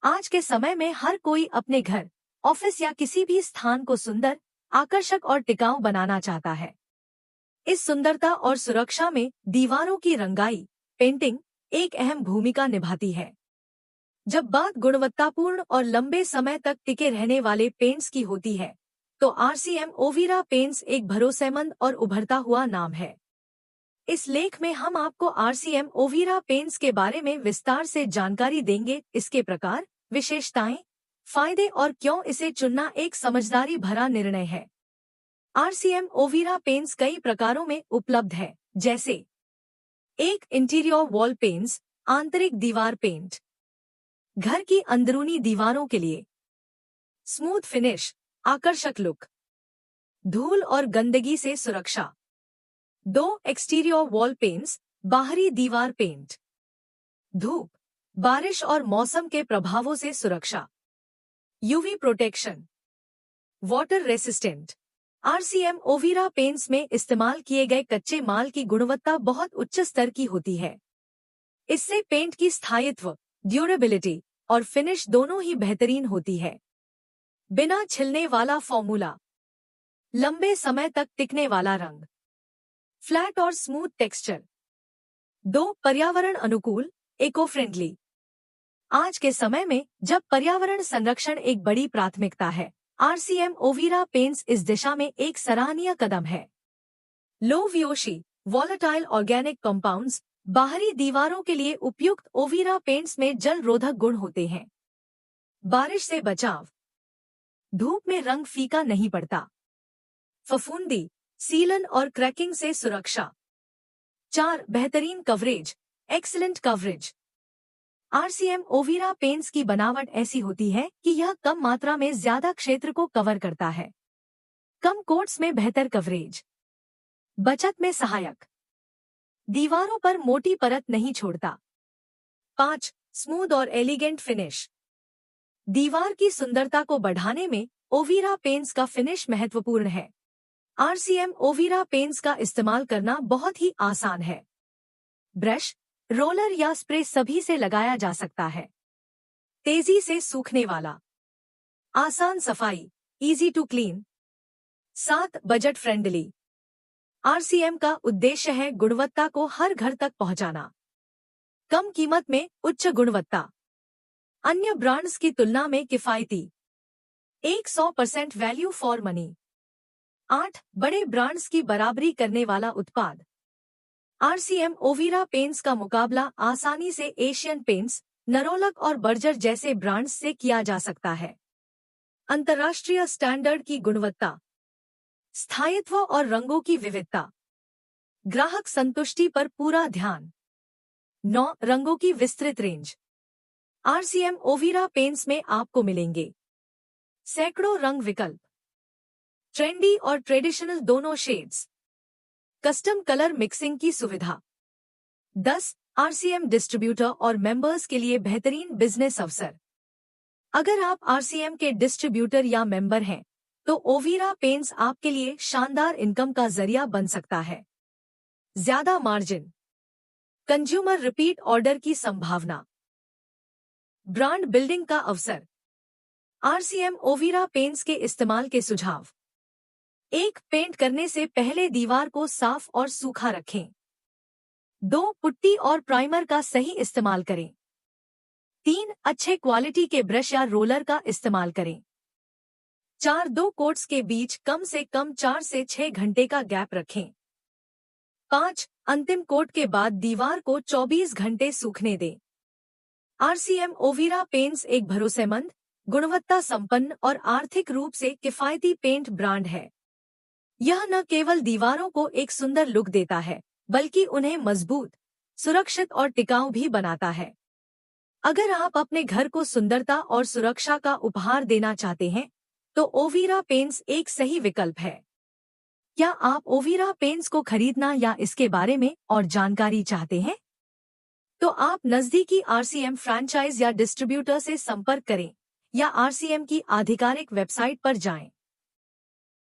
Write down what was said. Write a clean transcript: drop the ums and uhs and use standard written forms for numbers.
आज के समय में हर कोई अपने घर, ऑफिस या किसी भी स्थान को सुंदर, आकर्षक और टिकाऊ बनाना चाहता है। इस सुंदरता और सुरक्षा में दीवारों की रंगाई, पेंटिंग एक अहम भूमिका निभाती है। जब बात गुणवत्तापूर्ण और लंबे समय तक टिके रहने वाले पेंट्स की होती है, तो आरसीएम ओविरा पेंट्स एक भरोसेमंद और उभरता हुआ नाम है। इस लेख में हम आपको आरसीएम ओविरा पेंट्स के बारे में विस्तार से जानकारी देंगे, इसके प्रकार, विशेषताएं, फायदे और क्यों इसे चुनना एक समझदारी भरा निर्णय है। आरसीएम ओविरा पेंट्स कई प्रकारों में उपलब्ध है, जैसे एक इंटीरियर वॉल पेंट्स, आंतरिक दीवार पेंट, घर की अंदरूनी दीवारों के लिए, स्मूथ फिनिश, आकर्षक लुक, धूल और गंदगी से सुरक्षा। 2 एक्सटीरियर वॉल पेंट्स, बाहरी दीवार पेंट, धूप, बारिश और मौसम के प्रभावों से सुरक्षा, UV protection, water resistant. RCM Ovira paints में इस्तेमाल किए गए कच्चे माल की गुणवत्ता बहुत उच्च स्तर की होती है। इससे पेंट की स्थायित्व, ड्यूरेबिलिटी और फिनिश दोनों ही बेहतरीन होती है। बिना छिलने वाला फॉर्मूला, लंबे समय तक टिकने वाला रंग, फ्लैट और स्मूथ टेक्सचर। 2 पर्यावरण अनुकूल, इको फ्रेंडली। आज के समय में जब पर्यावरण संरक्षण एक बड़ी प्राथमिकता है, आरसीएम ओविरा पेंट्स इस दिशा में एक सराहनीय कदम है। लो वीओसी, वॉलेटाइल ऑर्गेनिक कंपाउंड्स, बाहरी दीवारों के लिए उपयुक्त ओविरा पेंट्स में जल रोधक गुण होते हैं। बारिश से बचाव, धूप में रंग फीका नहीं पड़ता। फफूंदी, सीलन और क्रैकिंग से सुरक्षा। 4 बेहतरीन coverage, excellent coverage. RCM Ovira paints की बनावट ऐसी होती है कि यह कम मात्रा में ज्यादा क्षेत्र को कवर करता है। कम कोट्स में बेहतर कवरेज, बचत में सहायक, दीवारों पर मोटी परत नहीं छोड़ता। 5 स्मूथ और एलिगेंट फिनिश। दीवार की सुंदरता को बढ़ाने में ओविरा पेंट्स का फिनिश महत्वपूर्ण है। आरसीएम ओविरा पेंट्स का इस्तेमाल करना बहुत ही आसान है। ब्रश, रोलर या स्प्रे सभी से लगाया जा सकता है। तेजी से सूखने वाला, आसान सफाई, easy to clean. 7 budget friendly. RCM का उद्देश्य है गुणवत्ता को हर घर तक पहुंचाना। कम कीमत में उच्च गुणवत्ता, अन्य ब्रांड्स की तुलना में किफायती, 100% वैल्यू फॉर मनी। 8 बड़े ब्रांड्स की बराबरी करने वाला उत्पाद। आरसीएम ओविरा पेंट्स का मुकाबला आसानी से एशियन पेंट्स, नरोलक और बर्जर जैसे ब्रांड्स से किया जा सकता है। अंतर्राष्ट्रीय स्टैंडर्ड की गुणवत्ता, स्थायित्व और रंगों की विविधता, ग्राहक संतुष्टि पर पूरा ध्यान। 9 रंगों की विस्तृत रेंज। आरसीएम ओविरा पेंट्स में आपको मिलेंगे सैकड़ों रंग विकल्प, ट्रेंडी और ट्रेडिशनल दोनों शेड्स, कस्टम कलर मिक्सिंग की सुविधा। 10 आरसीएम डिस्ट्रीब्यूटर और मेंबर्स के लिए बेहतरीन बिजनेस अवसर। अगर आप आरसीएम के डिस्ट्रीब्यूटर या मेंबर हैं, तो ओविरा पेंट्स आपके लिए शानदार इनकम का जरिया बन सकता है। ज्यादा मार्जिन, कंज्यूमर रिपीट ऑर्डर की संभावना, ब्रांड बिल्डिंग का अवसर। आरसीएम ओविरा पेंट्स के इस्तेमाल के सुझाव। 1 पेंट करने से पहले दीवार को साफ और सूखा रखें। 2 पुट्टी और प्राइमर का सही इस्तेमाल करें। 3 अच्छे क्वालिटी के ब्रश या रोलर का इस्तेमाल करें। 4 2 कोट्स के बीच कम से कम 4 से 6 घंटे का गैप रखें। 5 अंतिम कोट के बाद दीवार को 24 घंटे सूखने दें। आरसीएम ओविरा पेंट्स एक भरोसेमंद, गुणवत्ता संपन्न और आर्थिक रूप से किफायती पेंट ब्रांड है। यह न केवल दीवारों को एक सुंदर लुक देता है, बल्कि उन्हें मजबूत, सुरक्षित और टिकाऊ भी बनाता है। अगर आप अपने घर को सुंदरता और सुरक्षा का उपहार देना चाहते हैं, तो ओविरा पेंट्स एक सही विकल्प है। क्या आप ओविरा पेंट्स को खरीदना या इसके बारे में और जानकारी चाहते हैं? तो आप नजदीकी आरसीएम फ्रैंचाइज या डिस्ट्रीब्यूटर से संपर्क करें या आरसीएम की आधिकारिक वेबसाइट पर जाएं।